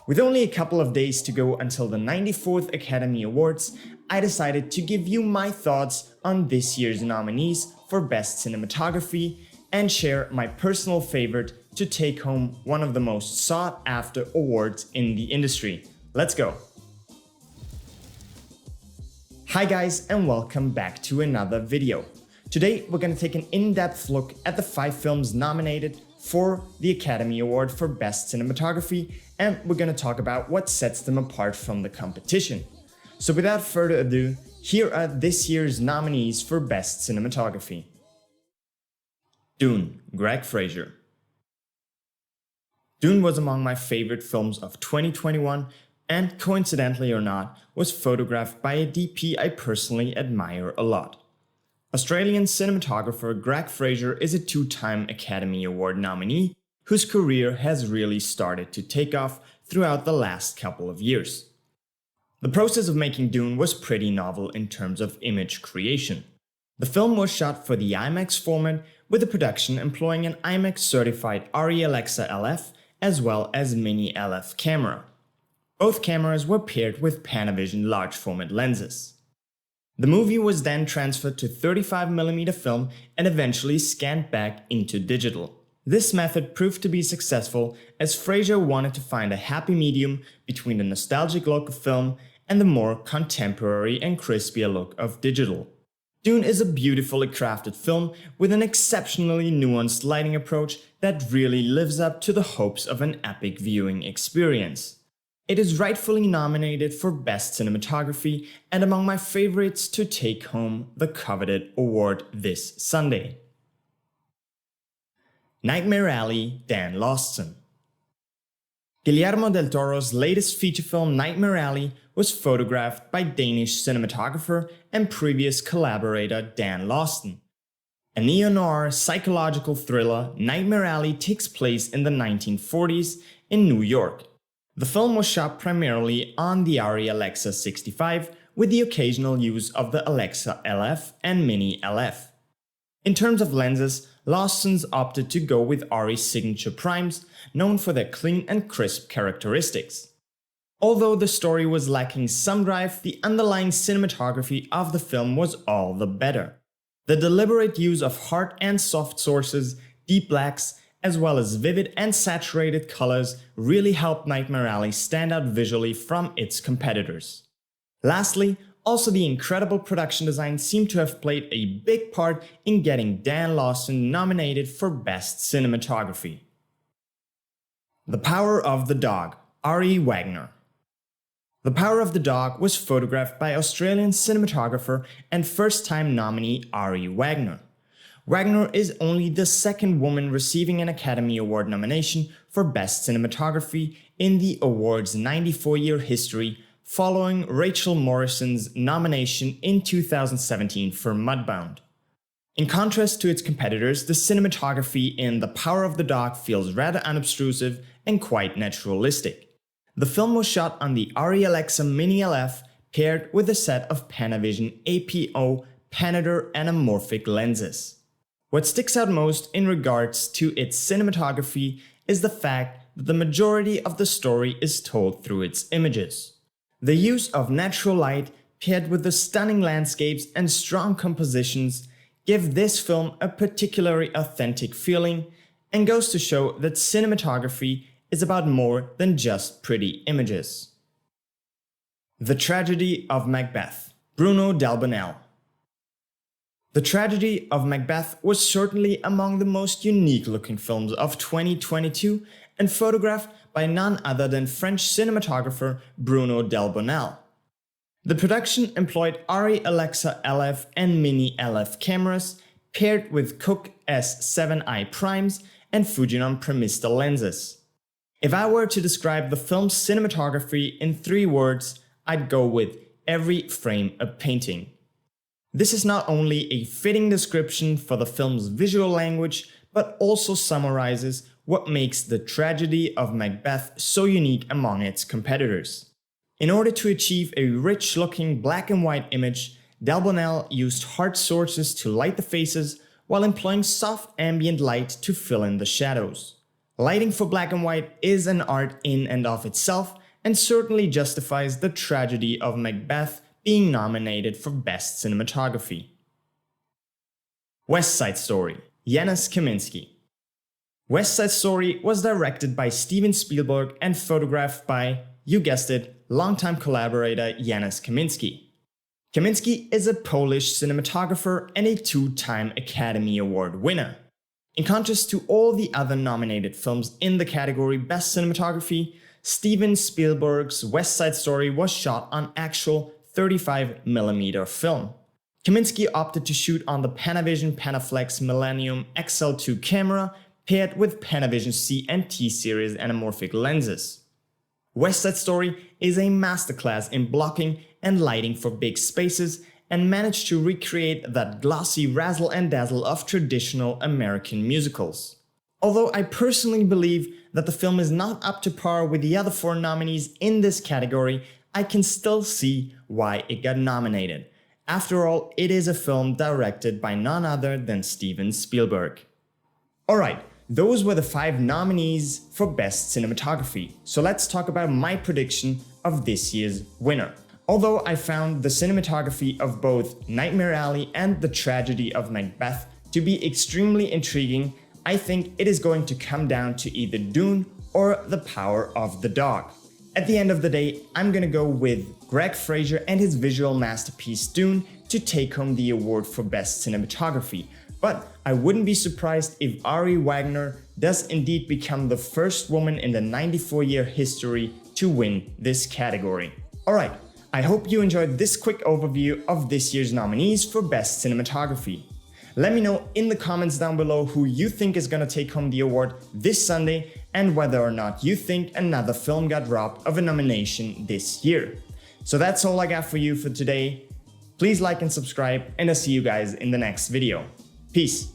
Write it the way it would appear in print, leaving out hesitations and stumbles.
With only a couple of days to go until the 94th Academy Awards, I decided to give you my thoughts on this year's nominees for Best Cinematography and share my personal favorite to take home one of the most sought after awards in the industry. Let's go! Hi guys, and welcome back to another video. Today we're going to take an in-depth look at the 5 films nominated for the Academy Award for Best Cinematography, and we're going to talk about what sets them apart from the competition. So without further ado, here are this year's nominees for Best Cinematography. Dune, Greg Fraser. Dune was among my favorite films of 2021 and, coincidentally or not, was photographed by a DP I personally admire a lot. Australian cinematographer Greg Fraser is a 2-time Academy Award nominee whose career has really started to take off throughout the last couple of years. The process of making Dune was pretty novel in terms of image creation. The film was shot for the IMAX format with the production employing an IMAX certified ARRI Alexa LF as well as Mini LF camera. Both cameras were paired with Panavision large format lenses. The movie was then transferred to 35mm film and eventually scanned back into digital. This method proved to be successful as Fraser wanted to find a happy medium between the nostalgic look of film and the more contemporary and crispier look of digital. Dune is a beautifully crafted film with an exceptionally nuanced lighting approach that really lives up to the hopes of an epic viewing experience. It is rightfully nominated for Best Cinematography and among my favorites to take home the coveted award this Sunday. Nightmare Alley, Dan Laustsen. Guillermo del Toro's latest feature film Nightmare Alley was photographed by Danish cinematographer and previous collaborator Dan Laustsen. A neo-noir psychological thriller, Nightmare Alley takes place in the 1940s in New York. The film was shot primarily on the ARRI Alexa 65 with the occasional use of the Alexa LF and Mini LF. In terms of lenses, Laustsen's opted to go with ARRI's signature primes, known for their clean and crisp characteristics. Although the story was lacking some drive, the underlying cinematography of the film was all the better. The deliberate use of hard and soft sources, deep blacks, as well as vivid and saturated colors really helped Nightmare Alley stand out visually from its competitors. Lastly, also the incredible production design seemed to have played a big part in getting Dan Laustsen nominated for Best Cinematography. The Power of the Dog, Ari Wagner. The Power of the Dog was photographed by Australian cinematographer and first-time nominee Ari Wagner. Wagner is only the second woman receiving an Academy Award nomination for Best Cinematography in the award's 94-year history, following Rachel Morrison's nomination in 2017 for Mudbound. In contrast to its competitors, the cinematography in The Power of the Dog feels rather unobtrusive and quite naturalistic. The film was shot on the ARRI Alexa Mini LF paired with a set of Panavision APO Panader anamorphic lenses. What sticks out most in regards to its cinematography is the fact that the majority of the story is told through its images. The use of natural light paired with the stunning landscapes and strong compositions give this film a particularly authentic feeling and goes to show that cinematography is about more than just pretty images. The Tragedy of Macbeth, Bruno Delbonnel. The Tragedy of Macbeth was certainly among the most unique-looking films of 2022 and photographed by none other than French cinematographer Bruno Delbonnel. The production employed ARRI Alexa LF and Mini LF cameras paired with Cooke S7i primes and Fujinon Premista lenses. If I were to describe the film's cinematography in 3 words, I'd go with every frame a painting. This is not only a fitting description for the film's visual language, but also summarizes what makes the Tragedy of Macbeth so unique among its competitors. In order to achieve a rich-looking black and white image, Delbonnel used hard sources to light the faces while employing soft ambient light to fill in the shadows. Lighting for black and white is an art in and of itself, and certainly justifies the Tragedy of Macbeth being nominated for Best Cinematography. West Side Story, Janusz Kaminski. West Side Story was directed by Steven Spielberg and photographed by, you guessed it, longtime collaborator Janusz Kaminski. Kaminski is a Polish cinematographer and a two-time Academy Award winner. In contrast to all the other nominated films in the category Best Cinematography, Steven Spielberg's West Side Story was shot on actual 35mm film. Kaminski opted to shoot on the Panavision Panaflex Millennium XL2 camera paired with Panavision C and T series anamorphic lenses. West Side Story is a masterclass in blocking and lighting for big spaces and managed to recreate that glossy razzle and dazzle of traditional American musicals. Although I personally believe that the film is not up to par with the other 4 nominees in this category, I can still see why it got nominated. After all, it is a film directed by none other than Steven Spielberg. Alright, those were the 5 nominees for Best Cinematography, so let's talk about my prediction of this year's winner. Although I found the cinematography of both Nightmare Alley and The Tragedy of Macbeth to be extremely intriguing, I think it is going to come down to either Dune or The Power of the Dog. At the end of the day, I'm gonna go with Greg Fraser and his visual masterpiece Dune to take home the award for Best Cinematography. But I wouldn't be surprised if Ari Wagner does indeed become the first woman in the 94-year history to win this category. Alright, I hope you enjoyed this quick overview of this year's nominees for Best Cinematography. Let me know in the comments down below who you think is gonna take home the award this Sunday and whether or not you think another film got robbed of a nomination this year. So that's all I got for you for today. Please like and subscribe, and I'll see you guys in the next video. Peace.